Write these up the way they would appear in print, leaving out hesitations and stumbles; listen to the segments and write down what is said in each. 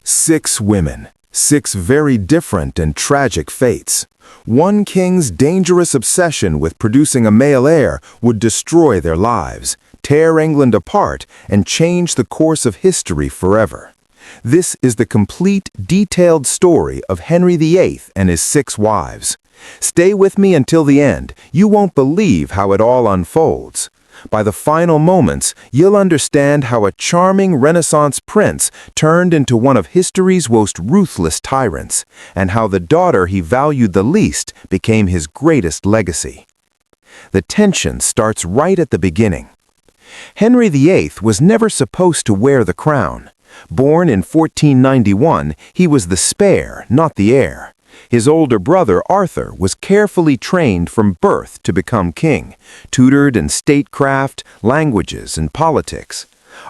6 women, 6 very different and tragic fates. One king's dangerous obsession with producing a male heir would destroy their lives, tear England apart, and change the course of history forever. This is the complete, detailed story of Henry VIII and his 6 wives. Stay with me until the end. You won't believe how it all unfolds. By the final moments, you'll understand how a charming Renaissance prince turned into one of history's most ruthless tyrants, and how the daughter he valued the least became his greatest legacy. The tension starts right at the beginning. Henry VIII was never supposed to wear the crown. Born in 1491, he was the spare, not the heir. His older brother, Arthur, was carefully trained from birth to become king, tutored in statecraft, languages, and politics.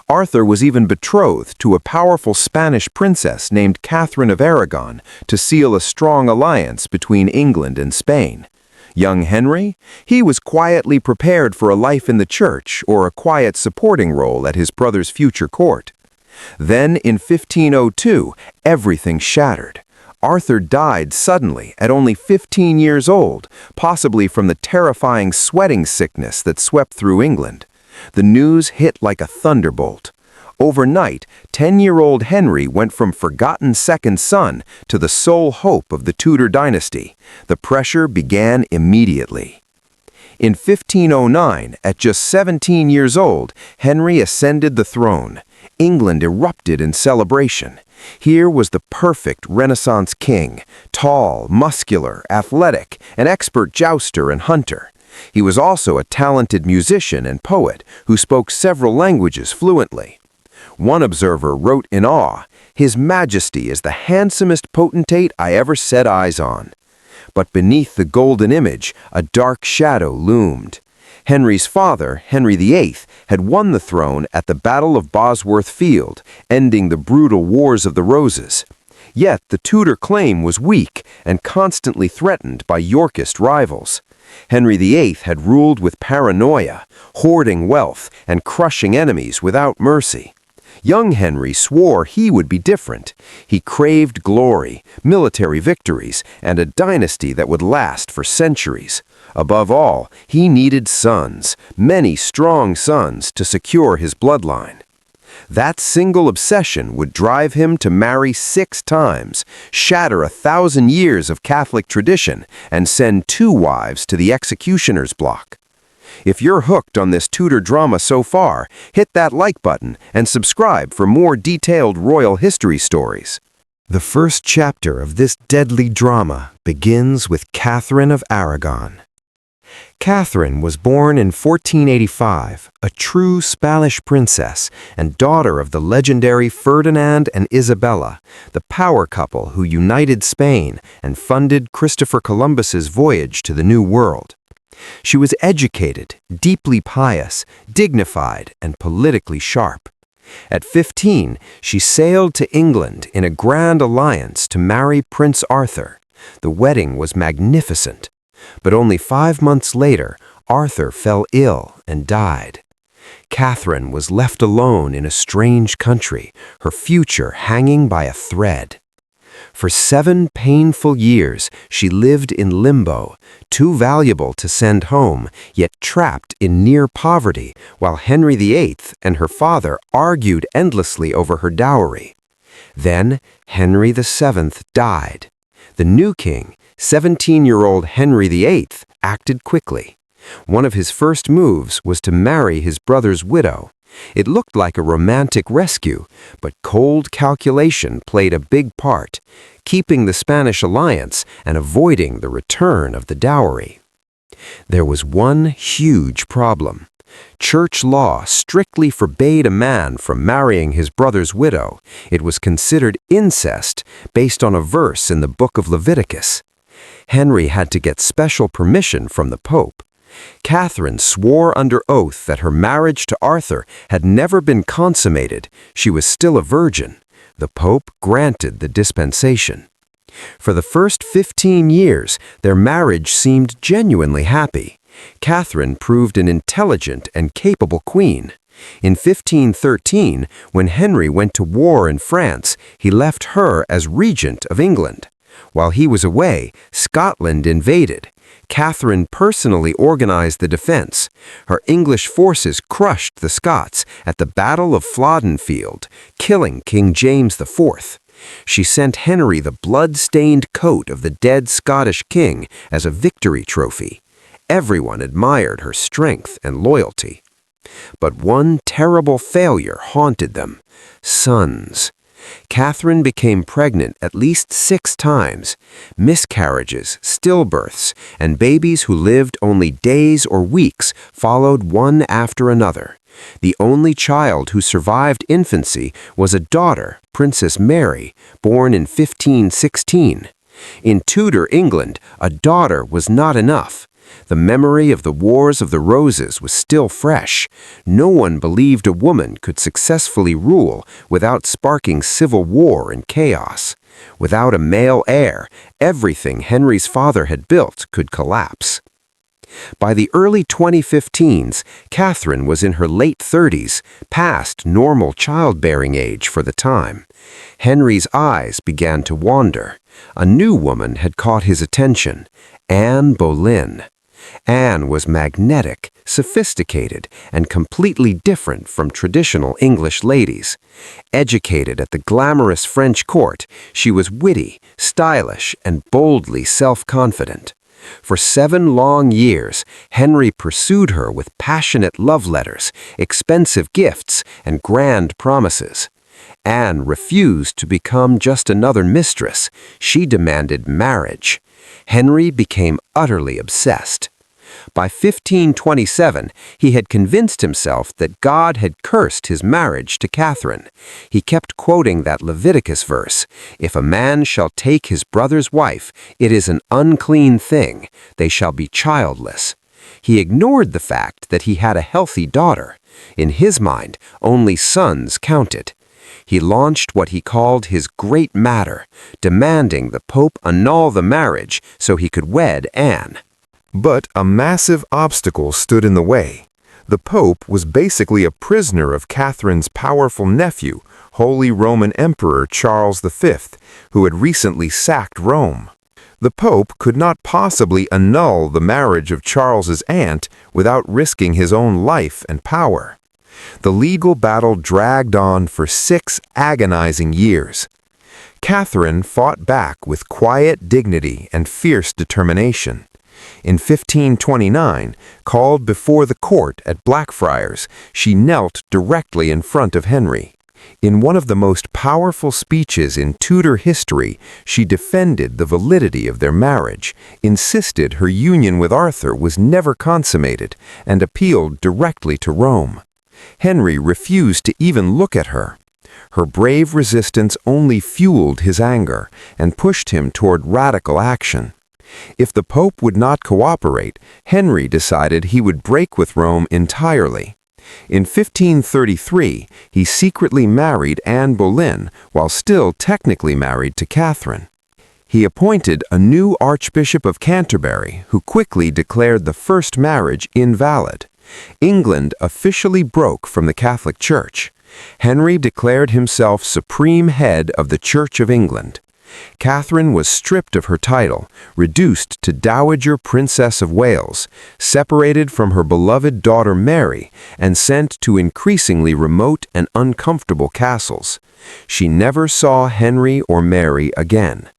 Arthur was even betrothed to a powerful Spanish princess named Catherine of Aragon to seal a strong alliance between England and Spain. Young Henry? He was quietly prepared for a life in the church or a quiet supporting role at his brother's future court. Then, in 1502, everything shattered. Arthur died suddenly at only 15 years old, possibly from the terrifying sweating sickness that swept through England. The news hit like a thunderbolt. Overnight, 10-year-old Henry went from forgotten second son to the sole hope of the Tudor dynasty. The pressure began immediately. In 1509, at just 17 years old, Henry ascended the throne. England erupted in celebration. Here was the perfect Renaissance king, tall, muscular, athletic, an expert jouster and hunter. He was also a talented musician and poet who spoke several languages fluently. One observer wrote in awe, "His Majesty is the handsomest potentate I ever set eyes on." But beneath the golden image, a dark shadow loomed. Henry's father, Henry VIII, had won the throne at the Battle of Bosworth Field, ending the brutal Wars of the Roses. Yet the Tudor claim was weak and constantly threatened by Yorkist rivals. Henry VIII had ruled with paranoia, hoarding wealth and crushing enemies without mercy. Young Henry swore he would be different. He craved glory, military victories, and a dynasty that would last for centuries. Above all, he needed sons, many strong sons, to secure his bloodline. That single obsession would drive him to marry 6 times, shatter 1,000 years of Catholic tradition, and send 2 wives to the executioner's block. If you're hooked on this Tudor drama so far, hit that like button and subscribe for more detailed royal history stories. The first chapter of this deadly drama begins with Catherine of Aragon. Catherine was born in 1485, a true Spanish princess and daughter of the legendary Ferdinand and Isabella, the power couple who united Spain and funded Christopher Columbus's voyage to the New World. She was educated, deeply pious, dignified, and politically sharp. At 15, she sailed to England in a grand alliance to marry Prince Arthur. The wedding was magnificent. But only 5 months later, Arthur fell ill and died. Catherine was left alone in a strange country, her future hanging by a thread. For 7 painful years, she lived in limbo, too valuable to send home, yet trapped in near poverty, while Henry VIII and her father argued endlessly over her dowry. Then Henry the VII died. The new king, 17-year-old Henry VIII, acted quickly. One of his first moves was to marry his brother's widow. It looked like a romantic rescue, but cold calculation played a big part, keeping the Spanish alliance and avoiding the return of the dowry. There was one huge problem. Church law strictly forbade a man from marrying his brother's widow. It was considered incest based on a verse in the book of Leviticus. Henry had to get special permission from the Pope. Catherine swore under oath that her marriage to Arthur had never been consummated. She was still a virgin. The Pope granted the dispensation. For the first 15 years, their marriage seemed genuinely happy. Catherine proved an intelligent and capable queen. In 1513, when Henry went to war in France, he left her as regent of England. While he was away, Scotland invaded. Catherine personally organized the defense. Her English forces crushed the Scots at the Battle of Flodden Field, killing King James IV. She sent Henry the blood-stained coat of the dead Scottish king as a victory trophy. Everyone admired her strength and loyalty. But one terrible failure haunted them: sons. Catherine became pregnant at least 6 times. Miscarriages, stillbirths, and babies who lived only days or weeks followed one after another. The only child who survived infancy was a daughter, Princess Mary, born in 1516. In Tudor England, a daughter was not enough. The memory of the Wars of the Roses was still fresh. No one believed a woman could successfully rule without sparking civil war and chaos. Without a male heir, everything Henry's father had built could collapse. By the early 2015s, Catherine was in her late 30s, past normal childbearing age for the time. Henry's eyes began to wander. A new woman had caught his attention: Anne Boleyn. Anne was magnetic, sophisticated, and completely different from traditional English ladies. Educated at the glamorous French court, she was witty, stylish, and boldly self-confident. For 7 long years, Henry pursued her with passionate love letters, expensive gifts, and grand promises. Anne refused to become just another mistress. She demanded marriage. Henry became utterly obsessed. By 1527, he had convinced himself that God had cursed his marriage to Catherine. He kept quoting that Leviticus verse, "If a man shall take his brother's wife, it is an unclean thing. They shall be childless." He ignored the fact that he had a healthy daughter. In his mind, only sons counted. He launched what he called his Great Matter, demanding the Pope annul the marriage so he could wed Anne. But a massive obstacle stood in the way. The Pope was basically a prisoner of Catherine's powerful nephew, Holy Roman Emperor Charles V, who had recently sacked Rome. The Pope could not possibly annul the marriage of Charles's aunt without risking his own life and power. The legal battle dragged on for 6 agonizing years. Catherine fought back with quiet dignity and fierce determination. In 1529, called before the court at Blackfriars, she knelt directly in front of Henry. In one of the most powerful speeches in Tudor history, she defended the validity of their marriage, insisted her union with Arthur was never consummated, and appealed directly to Rome. Henry refused to even look at her. Her brave resistance only fueled his anger and pushed him toward radical action. If the Pope would not cooperate, Henry decided he would break with Rome entirely. In 1533, he secretly married Anne Boleyn while still technically married to Catherine. He appointed a new Archbishop of Canterbury who quickly declared the first marriage invalid. England officially broke from the Catholic Church. Henry declared himself supreme head of the Church of England. Catherine was stripped of her title, reduced to Dowager Princess of Wales, separated from her beloved daughter Mary, and sent to increasingly remote and uncomfortable castles. She never saw Henry or Mary again.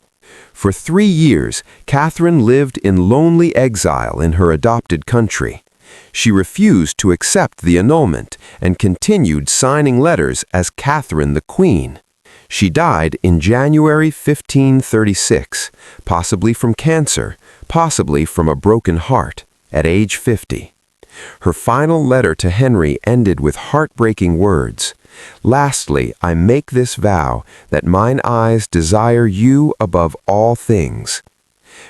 For 3 years, Catherine lived in lonely exile in her adopted country. She refused to accept the annulment and continued signing letters as Catherine the Queen. She died in January 1536, possibly from cancer, possibly from a broken heart, at age 50. Her final letter to Henry ended with heartbreaking words: "Lastly, I make this vow, that mine eyes desire you above all things."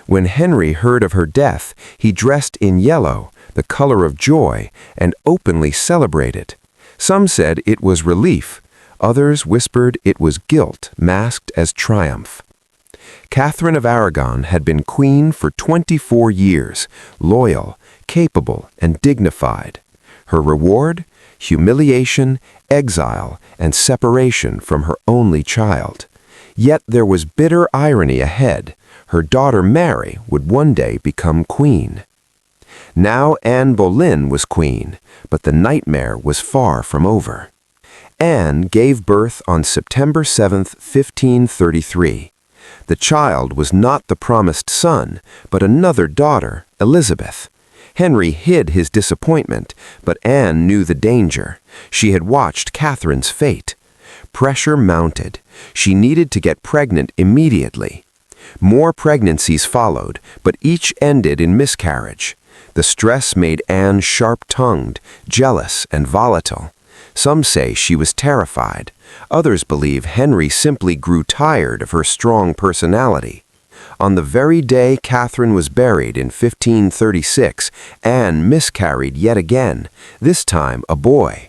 When Henry heard of her death, he dressed in yellow, the color of joy, and openly celebrated. Some said it was relief. Others whispered it was guilt masked as triumph. Catherine of Aragon had been queen for 24 years, loyal, capable, and dignified. Her reward? humiliation, exile, and separation from her only child. Yet there was bitter irony ahead. Her daughter Mary would one day become queen. Now Anne Boleyn was queen, but the nightmare was far from over. Anne gave birth on September 7, 1533. The child was not the promised son, but another daughter, Elizabeth. Henry hid his disappointment, but Anne knew the danger. She had watched Catherine's fate. Pressure mounted. She needed to get pregnant immediately. More pregnancies followed, but each ended in miscarriage. The stress made Anne sharp-tongued, jealous, and volatile. Some say she was terrified. Others believe Henry simply grew tired of her strong personality. On the very day Catherine was buried in 1536, Anne miscarried yet again, this time a boy.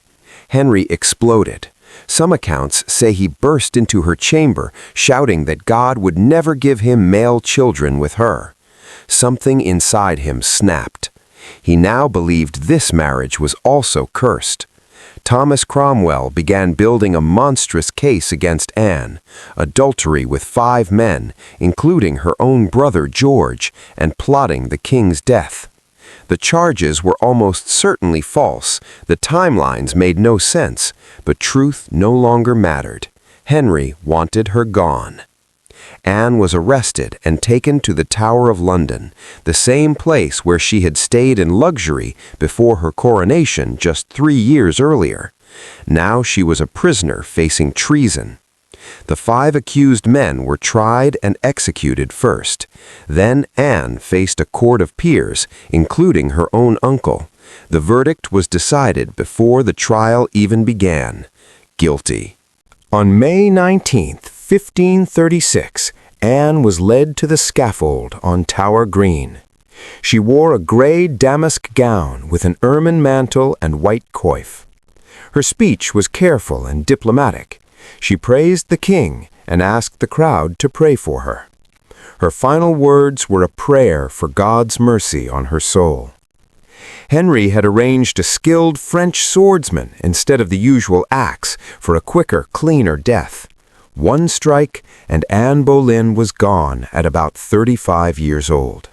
Henry exploded. Some accounts say he burst into her chamber, shouting that God would never give him male children with her. Something inside him snapped. He now believed this marriage was also cursed. Thomas Cromwell began building a monstrous case against Anne, adultery with 5 men, including her own brother George, and plotting the king's death. The charges were almost certainly false, the timelines made no sense, but truth no longer mattered. Henry wanted her gone. Anne was arrested and taken to the Tower of London, the same place where she had stayed in luxury before her coronation just 3 years earlier. Now she was a prisoner facing treason. The 5 accused men were tried and executed first. Then Anne faced a court of peers, including her own uncle. The verdict was decided before the trial even began. Guilty. On May 19, 1536, Anne was led to the scaffold on Tower Green. She wore a gray damask gown with an ermine mantle and white coif. Her speech was careful and diplomatic. She praised the king and asked the crowd to pray for her. Her final words were a prayer for God's mercy on her soul. Henry had arranged a skilled French swordsman instead of the usual axe for a quicker, cleaner death. One strike, and Anne Boleyn was gone at about 35 years old.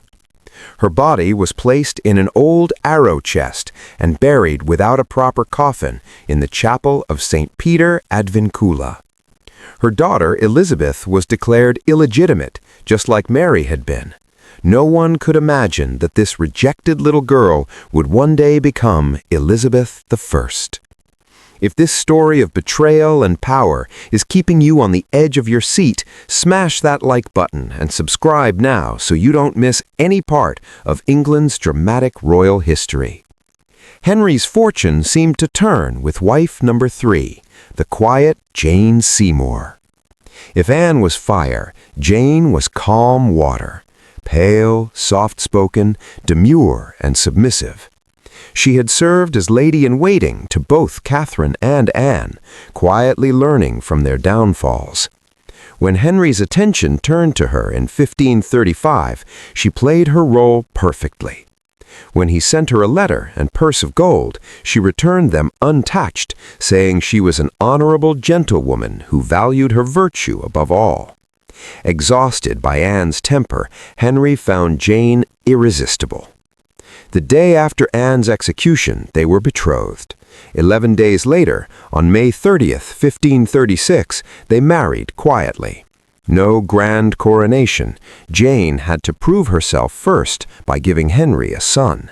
Her body was placed in an old arrow chest and buried without a proper coffin in the chapel of St. Peter ad Vincula. Her daughter Elizabeth was declared illegitimate, just like Mary had been. No one could imagine that this rejected little girl would one day become Elizabeth I. If this story of betrayal and power is keeping you on the edge of your seat, smash that like button and subscribe now so you don't miss any part of England's dramatic royal history. Henry's fortune seemed to turn with wife number 3, the quiet Jane Seymour. If Anne was fire, Jane was calm water, pale, soft-spoken, demure, and submissive. She had served as lady-in-waiting to both Catherine and Anne, quietly learning from their downfalls. When Henry's attention turned to her in 1535, she played her role perfectly. When he sent her a letter and purse of gold, she returned them untouched, saying she was an honorable gentlewoman who valued her virtue above all. Exhausted by Anne's temper, Henry found Jane irresistible. The day after Anne's execution, they were betrothed. 11 days later, on May 30th, 1536, they married quietly. No grand coronation. Jane had to prove herself first by giving Henry a son.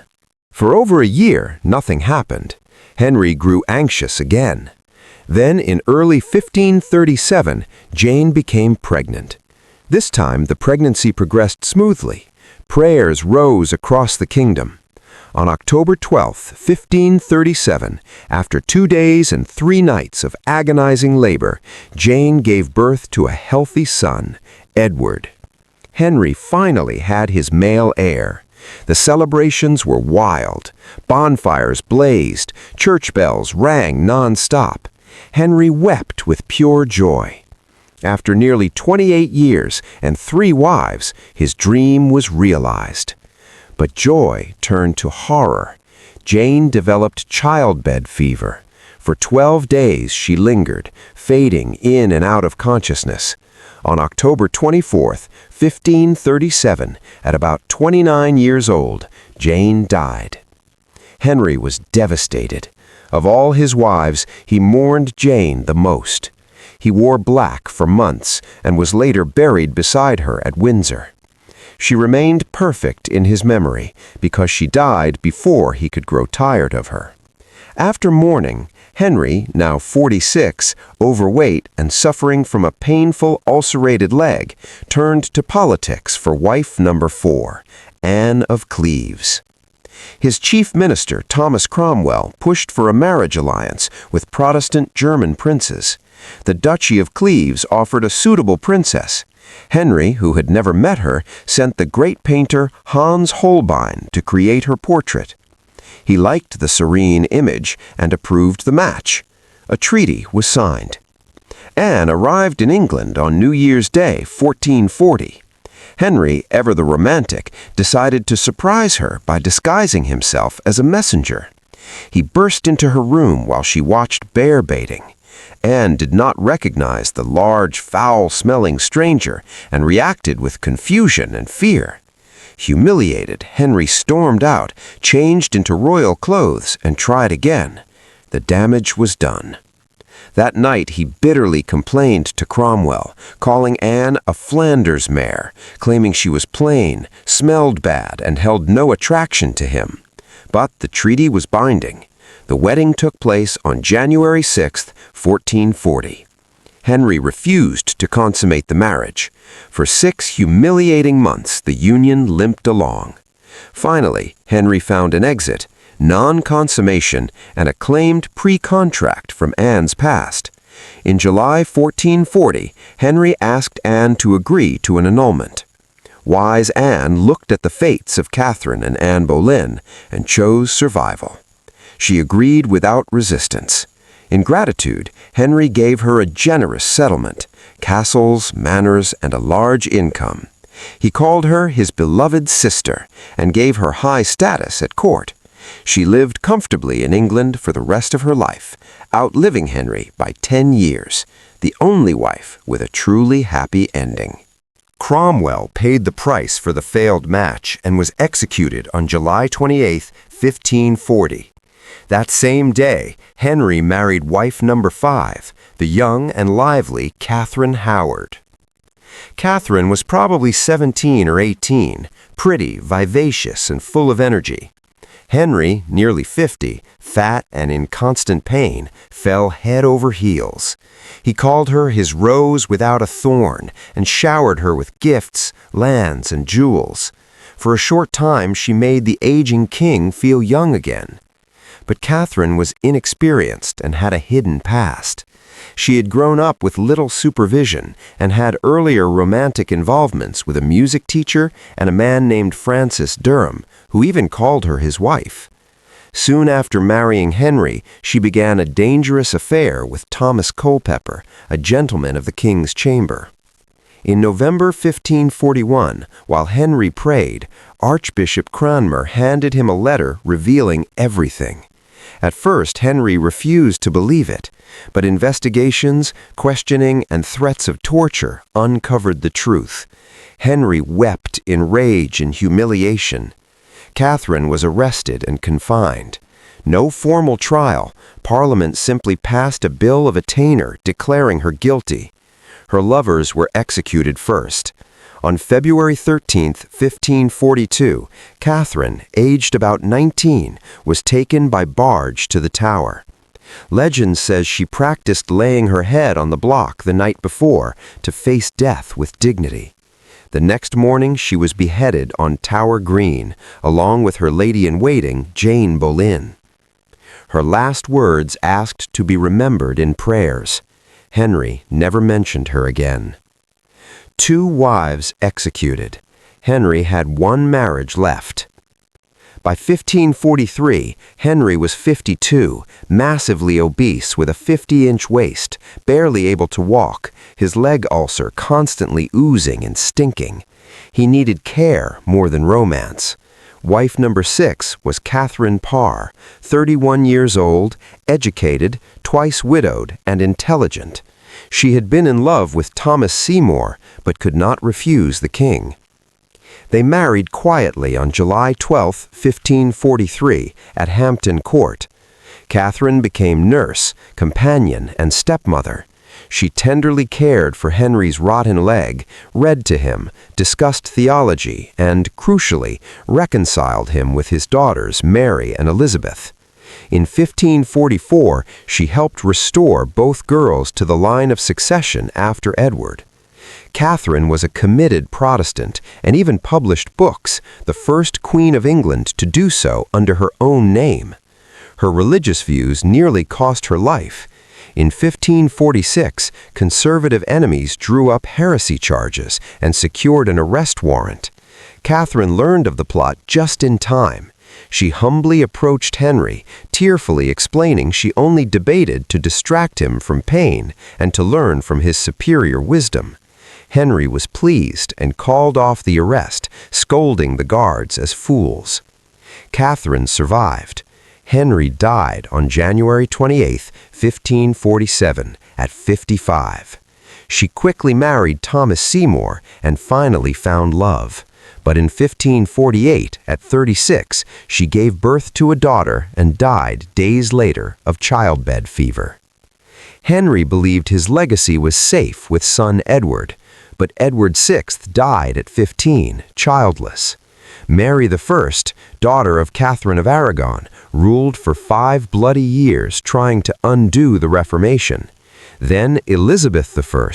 For over a year, nothing happened. Henry grew anxious again. Then, in early 1537, Jane became pregnant. This time, the pregnancy progressed smoothly. Prayers rose across the kingdom. On October 12, 1537, after 2 days and 3 nights of agonizing labor, Jane gave birth to a healthy son, Edward. Henry finally had his male heir. The celebrations were wild. Bonfires blazed, church bells rang non-stop. Henry wept with pure joy. After nearly 28 years and 3 wives, his dream was realized. But joy turned to horror. Jane developed childbed fever. For 12 days she lingered, fading in and out of consciousness. On October 24th, 1537, at about 29 years old, Jane died. Henry was devastated. Of all his wives, he mourned Jane the most. He wore black for months and was later buried beside her at Windsor. She remained perfect in his memory because she died before he could grow tired of her. After mourning, Henry, now 46, overweight and suffering from a painful ulcerated leg, turned to politics for wife number 4, Anne of Cleves. His chief minister, Thomas Cromwell, pushed for a marriage alliance with Protestant German princes. The Duchy of Cleves offered a suitable princess. Henry, who had never met her, sent the great painter Hans Holbein to create her portrait. He liked the serene image and approved the match. A treaty was signed. Anne arrived in England on New Year's Day, 1440. Henry, ever the romantic, decided to surprise her by disguising himself as a messenger. He burst into her room while she watched bear baiting. Anne did not recognize the large, foul-smelling stranger and reacted with confusion and fear. Humiliated, Henry stormed out, changed into royal clothes, and tried again. The damage was done. That night he bitterly complained to Cromwell, calling Anne a Flanders mare, claiming she was plain, smelled bad, and held no attraction to him. But the treaty was binding. The wedding took place on January 6, 1440. Henry refused to consummate the marriage. For 6 humiliating months, the union limped along. Finally, Henry found an exit, non-consummation, and a claimed pre-contract from Anne's past. In July 1440, Henry asked Anne to agree to an annulment. Wise Anne looked at the fates of Catherine and Anne Boleyn and chose survival. She agreed without resistance. In gratitude, Henry gave her a generous settlement, castles, manors, and a large income. He called her his beloved sister and gave her high status at court. She lived comfortably in England for the rest of her life, outliving Henry by 10 years, the only wife with a truly happy ending. Cromwell paid the price for the failed match and was executed on July 28, 1540. That same day, Henry married wife number 5, the young and lively Catherine Howard. Catherine was probably 17 or 18, pretty, vivacious, and full of energy. Henry, nearly 50, fat and in constant pain, fell head over heels. He called her his rose without a thorn and showered her with gifts, lands, and jewels. For a short time, she made the aging king feel young again. But Catherine was inexperienced and had a hidden past. She had grown up with little supervision and had earlier romantic involvements with a music teacher and a man named Francis Durham, who even called her his wife. Soon after marrying Henry, she began a dangerous affair with Thomas Culpeper, a gentleman of the king's chamber. In November 1541, while Henry prayed, Archbishop Cranmer handed him a letter revealing everything. At first, Henry refused to believe it, but investigations, questioning, and threats of torture uncovered the truth. Henry wept in rage and humiliation. Catherine was arrested and confined. No formal trial, Parliament simply passed a bill of attainder declaring her guilty. Her lovers were executed first. On February 13, 1542, Catherine, aged about 19, was taken by barge to the Tower. Legend says she practiced laying her head on the block the night before to face death with dignity. The next morning she was beheaded on Tower Green, along with her lady-in-waiting, Jane Boleyn. Her last words asked to be remembered in prayers. Henry never mentioned her again. 2 wives executed. Henry had 1 marriage left. By 1543, Henry was 52, massively obese with a 50-inch waist, barely able to walk, his leg ulcer constantly oozing and stinking. He needed care more than romance. Wife number 6 was Catherine Parr, 31 years old, educated, twice widowed, and intelligent. She had been in love with Thomas Seymour, but could not refuse the king. They married quietly on July 12, 1543, at Hampton Court. Catherine became nurse, companion, and stepmother. She tenderly cared for Henry's rotten leg, read to him, discussed theology, and, crucially, reconciled him with his daughters Mary and Elizabeth. In 1544, she helped restore both girls to the line of succession after Edward. Catherine was a committed Protestant and even published books, the first Queen of England to do so under her own name. Her religious views nearly cost her life. In 1546, conservative enemies drew up heresy charges and secured an arrest warrant. Catherine learned of the plot just in time. She humbly approached Henry, tearfully explaining she only debated to distract him from pain and to learn from his superior wisdom. Henry was pleased and called off the arrest, scolding the guards as fools. Catherine survived. Henry died on January 28, 1547, at 55. She quickly married Thomas Seymour and finally found love. But in 1548, at 36, she gave birth to a daughter and died days later of childbed fever. Henry believed his legacy was safe with son Edward, but Edward VI died at 15, childless. Mary I, daughter of Catherine of Aragon, ruled for 5 bloody years trying to undo the Reformation. Then Elizabeth I,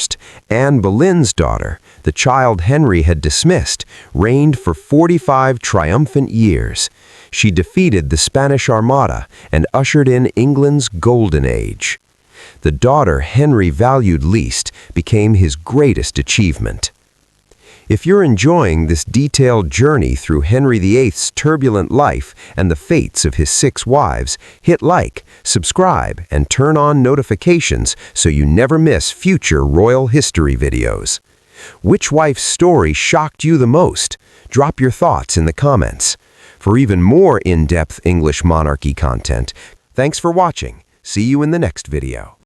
Anne Boleyn's daughter, the child Henry had dismissed, reigned for 45 triumphant years. She defeated the Spanish Armada and ushered in England's Golden Age. The daughter Henry valued least became his greatest achievement. If you're enjoying this detailed journey through Henry VIII's turbulent life and the fates of his 6 wives, hit like, subscribe, and turn on notifications so you never miss future royal history videos. Which wife's story shocked you the most? Drop your thoughts in the comments. For even more in-depth English monarchy content, thanks for watching. See you in the next video.